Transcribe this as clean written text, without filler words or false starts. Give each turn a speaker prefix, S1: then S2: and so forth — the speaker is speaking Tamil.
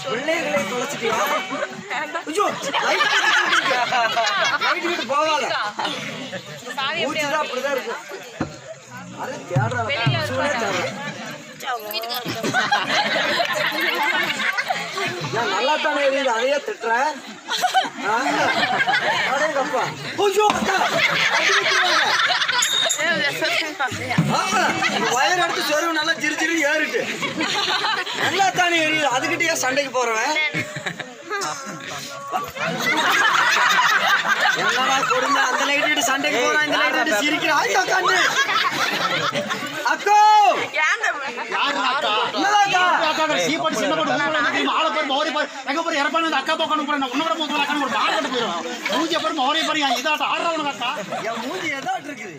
S1: பிள்ளைகளை தொலைச்சிட்டியா? போகாத அப்படிதான் இருக்கு. அது நல்லா தானே எரியுது, அதையே திட்டுற. வயர் எடுத்து சொருவு நல்லா சிறு சிறு ஏறிட்டு நல்லா தானே எரியுது, அதுக்கிட்டே சண்டைக்கு போறவன் என்னடா கொடுங்க. அந்த லைட்டு சண்டைக்கு போறான், இந்த லைட்டு சிரிக்கிறான். அக்கோ
S2: அக்கா போக்கணும் மூஞ்சி எதாட்டு இருக்குது.